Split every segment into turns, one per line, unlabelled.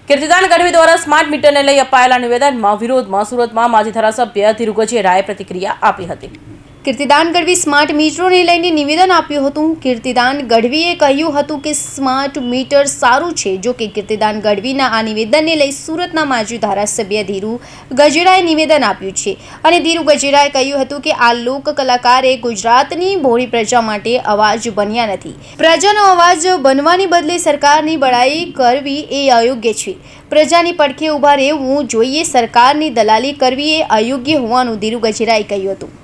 કીર્તિદાન ગઢવી દ્વારા સ્માર્ટ મીટરને લઈ અપાયેલા નિવેદનમાં વિરોધમાં સુરતમાં માજી ધારાસભ્ય ધીરુ ગજેરાએ પ્રતિક્રિયા આપી હતી।
કીર્તિદાન ગઢવી સ્માર્ટ મીટરોને લઈને નિવેદન આપ્યું હતું। કીર્તિદાન ગઢવીએ કહ્યું હતું કે સ્માર્ટ મીટર સારું છે। જો કે કીર્તિદાન ગઢવીના આ નિવેદનને લઈ સુરતના માજી ધારાસભ્ય ધીરુ ગજેરાએ નિવેદન આપ્યું છે અને ધીરુ ગજેરાએ કહ્યું હતું કે આ લોક કલાકારે ગુજરાતની ભોળી પ્રજા માટે અવાજ બન્યા નથી। પ્રજાનો અવાજ બનવાની બદલે સરકારની બડાઈ કરવી એ અયોગ્ય છે। પ્રજાની પડખે ઊભા રહેવું જોઈએ, સરકારની દલાલી કરવી એ અયોગ્ય હોવાનું ધીરુ ગજેરાએ કહ્યું હતું।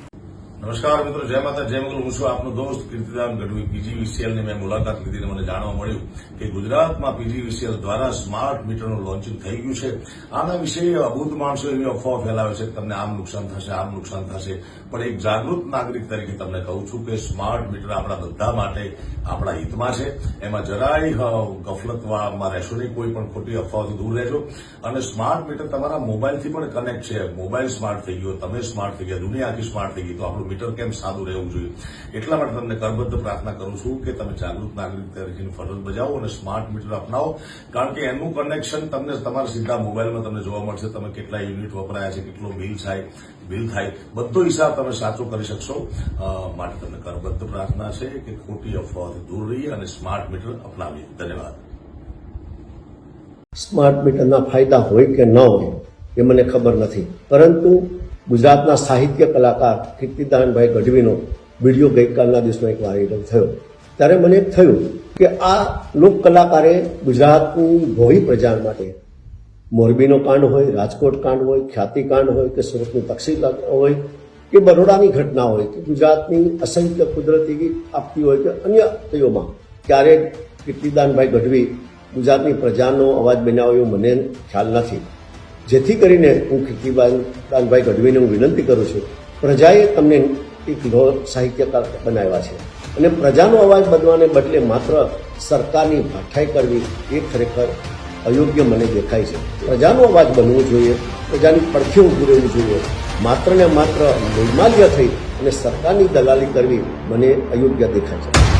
નમસ્કાર મિત્રો, જય માતા જય મંગલ। હું છું આપનો દોસ્ત કીર્તિદાન ગઢવી। પીજીવીસીએલની મેં મુલાકાત લીધી અને મને જાણવા મળ્યું કે ગુજરાતમાં પીજીવીસીએલ દ્વારા સ્માર્ટ મીટરનું લોન્ચિંગ થઈ ગયું છે। આના વિશે અબુદ્ધ માણસો એવી અફવા ફેલાવે છે કે તમને આમ નુકસાન થશે, આમ નુકસાન થશે, પણ એક જાગૃત નાગરિક તરીકે તમને કહું છું કે સ્માર્ટ મીટર આપણા બધા માટે આપણા હિતમાં છે। એમાં જરાય ગફલતમાં રહેશો નહીં, કોઈ પણ ખોટી અફવાઓથી દૂર રહેજો। અને સ્માર્ટ મીટર તમારા મોબાઈલથી પણ કનેક્ટ છે। મોબાઈલ સ્માર્ટ થઈ ગયો, તમે સ્માર્ટ થઈ ગયા, દુનિયા આખી સ્માર્ટ થઈ ગઈ, તો આપણું મીટર કેમ સાદું રહેવું જોઈએ? એટલા માટે તમને કરબદ્ધ પ્રાર્થના કરું છું કે તમે જાગૃત નાગરિક તરીકેની ફરજ બજાવો અને સ્માર્ટ મીટર અપનાવો, કારણ કે એનું કનેક્શન તમને તમારા સીધા મોબાઈલમાં તમને જોવા મળશે। તમે કેટલા યુનિટ વપરાયા છે, કેટલો બિલ થાય, બધો હિસાબ તમે સાચો કરી શકશો। માટે તમને કરબદ્ધ પ્રાર્થના છે કે ખોટી અફવાઓથી દૂર રહીએ અને સ્માર્ટ મીટર અપનાવીએ। ધન્યવાદ।
સ્માર્ટ મીટરના ફાયદા હોય કે ન હોય એ મને ખબર નથી, પરંતુ ગુજરાતના સાહિત્ય કલાકાર કીર્તિદાનભાઈ ગઢવીનો વિડીયો ગઈકાલના દિવસમાં એક વાયરલ થયો, ત્યારે મને થયું કે આ લોક કલાકારે ગુજરાતની ભોળી પ્રજા માટે મોરબીનો કાંડ હોય, રાજકોટ કાંડ હોય, ખ્યાતિ કાંડ હોય કે સુરતની તકસીર હોય કે બરોડાની ઘટના હોય કે ગુજરાતની અસંખ્ય કુદરતી આપતી હોય કે અન્ય તેઓમાં ક્યારેક કીર્તિદાનભાઈ ગઢવી ગુજરાતની પ્રજાનો અવાજ બન્યા હોય એવું મને ખ્યાલ નથી। જેથી કરીને હું કીર્તિદાનભાઈ ગઢવીને હું વિનંતી કરું છું, પ્રજાએ તમને એક સાહિત્યકાર બનાવ્યા છે અને પ્રજાનો અવાજ બનવાને બદલે માત્ર સરકારની ભાઠાઈ કરવી એ ખરેખર અયોગ્ય મને દેખાય છે। પ્રજાનો અવાજ બનવો જોઈએ, પ્રજાની પડખે ઊભું રહેવું જોઈએ। માત્ર ને માત્ર નિર્માલ્ય થઈ અને સરકારની દલાલી કરવી મને અયોગ્ય દેખાય છે।